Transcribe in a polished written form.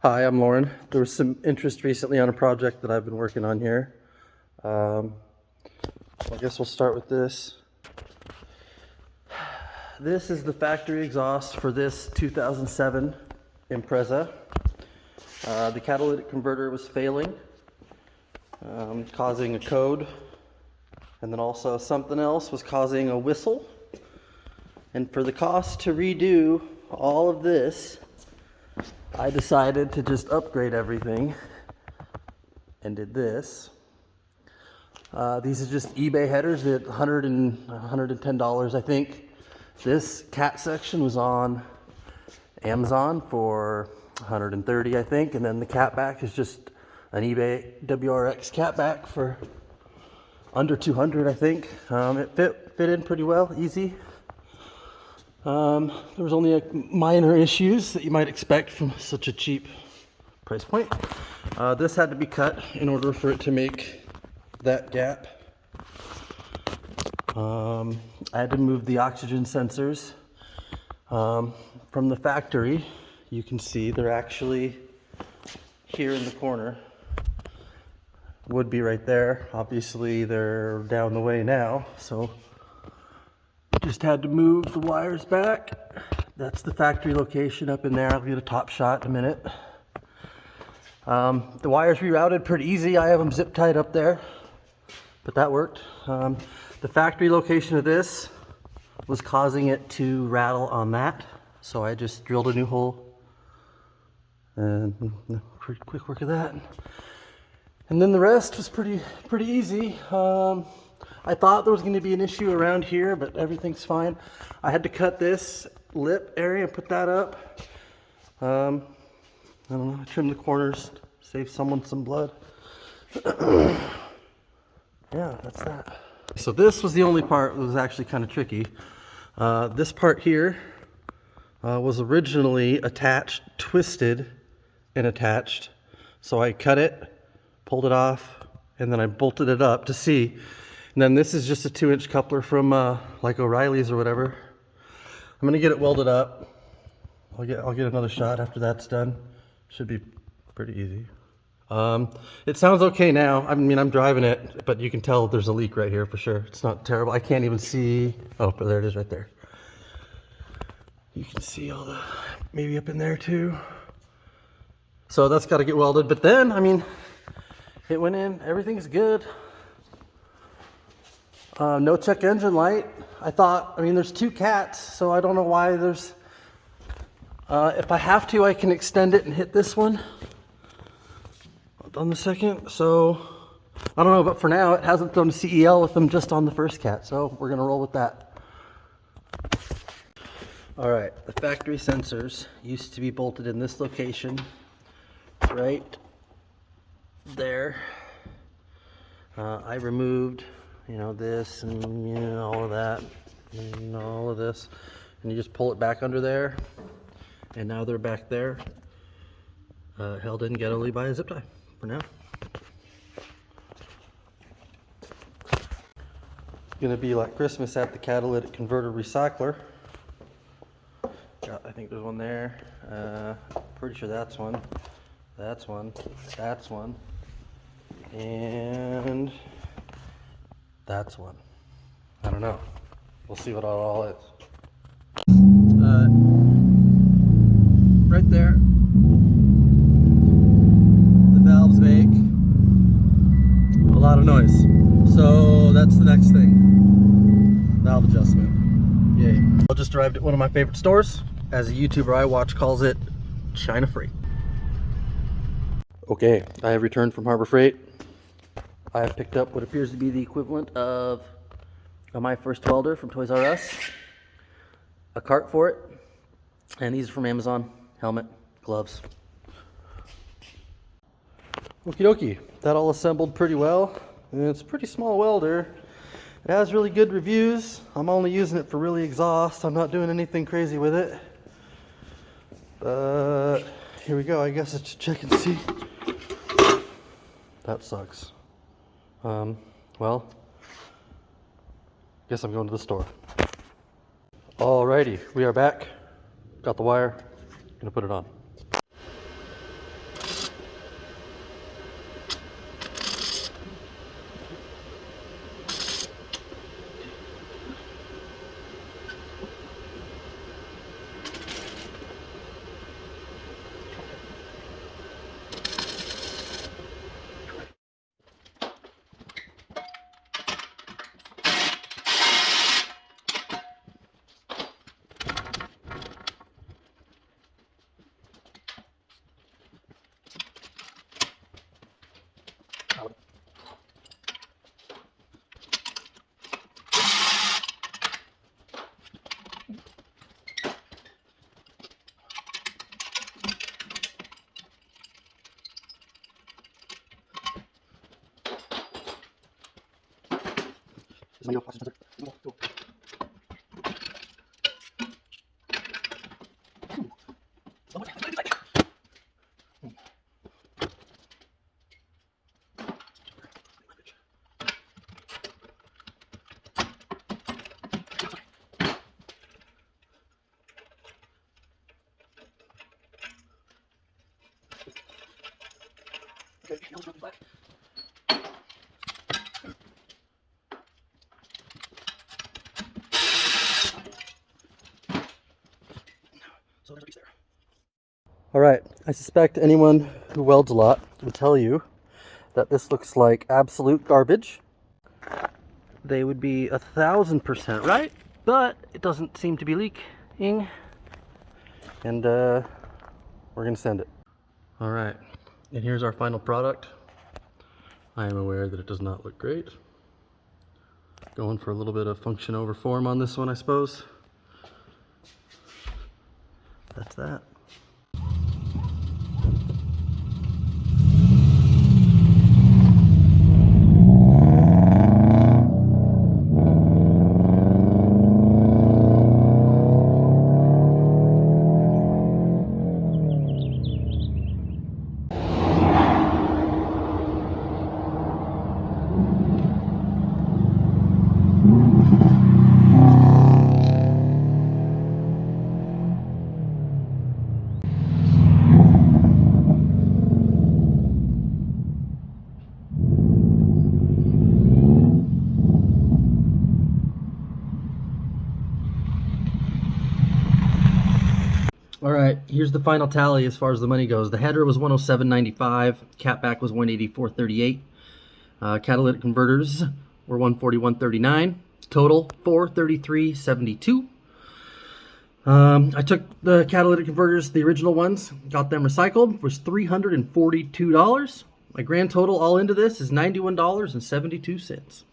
Hi, I'm Lauren. There was some interest recently on a project that I've been working on here. I guess we'll start with this. This is the factory exhaust for this 2007 Impreza. The catalytic converter was failing, causing a code, and then also something else was causing a whistle. And for the cost to redo all of this, I decided to just upgrade everything and did this. These are just eBay headers at $110, I think. This cat section was on Amazon for $130, I think, and then the cat back is just an eBay WRX cat back for under $200, I think. It fit in pretty well, easy. There was only minor issues that you might expect from such a cheap price point. This had to be cut in order for it to make that gap. I had to move the oxygen sensors from the factory. You can see they're actually here in the corner. Would be right there. Obviously they're down the way now, so just had to move the wires back. That's the factory location up in there. I'll get a top shot in a minute. The wires rerouted pretty easy. I have them zip tied up there, but that worked. The factory location of this was causing it to rattle on that, so I just drilled a new hole, and pretty quick work of that. And then the rest was pretty easy. I thought there was going to be an issue around here, but everything's fine. I had to cut this lip area and put that up. I don't know, I trimmed the corners, save someone some blood. Yeah, that's that. So this was the only part that was actually kind of tricky. This part here was originally attached, twisted and attached. So I cut it, pulled it off, and then I bolted it up to see. And then this is just a 2-inch coupler from like O'Reilly's or whatever. I'm gonna get it welded up. I'll get another shot after that's done. Should be pretty easy. It sounds okay now. I mean, I'm driving it, but you can tell there's a leak right here for sure. It's not terrible. I can't even see. Oh, but there it is right there. You can see all the, maybe up in there too. So that's got to get welded. But then, I mean, it went in. Everything's good. No check engine light. I mean, there's 2 cats, so I don't know why there's, if I have to, I can extend it and hit this one on the second. So, I don't know, but for now, it hasn't thrown a CEL with them just on the first cat, so we're gonna roll with that. All right, the factory sensors used to be bolted in this location, right there. I removed, this and all of that and all of this, and you just pull it back under there, and now they're back there, held in ghetto-ly by a zip tie for now. Gonna be like Christmas at the catalytic converter recycler. I think there's one there. Pretty sure that's one, that's one, and that's one. I don't know. We'll see what it all is. Right there, the valves make a lot of noise. So that's the next thing. Valve adjustment. Yay. I just arrived at one of my favorite stores. As a YouTuber I watch calls it China Freight. Okay, I have returned from Harbor Freight. I have picked up what appears to be the equivalent of my first welder from Toys R Us, a cart for it, and these are from Amazon. Helmet, gloves. Okie dokie, that all assembled pretty well. And it's a pretty small welder. It has really good reviews. I'm only using it for really exhaust. I'm not doing anything crazy with it. But here we go. I guess it's check and see. That sucks. Well, guess I'm going to the store. Alrighty, we are back. Got the wire. Gonna put it on. All right, I suspect anyone who welds a lot will tell you that this looks like absolute garbage. They would be 1000% right, but it doesn't seem to be leaking, and we're gonna send it. All right, and here's our final product. I am aware that it does not look great. Going for a little bit of function over form on this one, I suppose. That's that. All right, here's the final tally as far as the money goes. The header was $107.95, catback was $184.38, catalytic converters were $141.39, total $433.72. I took the catalytic converters, the original ones, got them recycled, was $342. My grand total all into this is $91.72.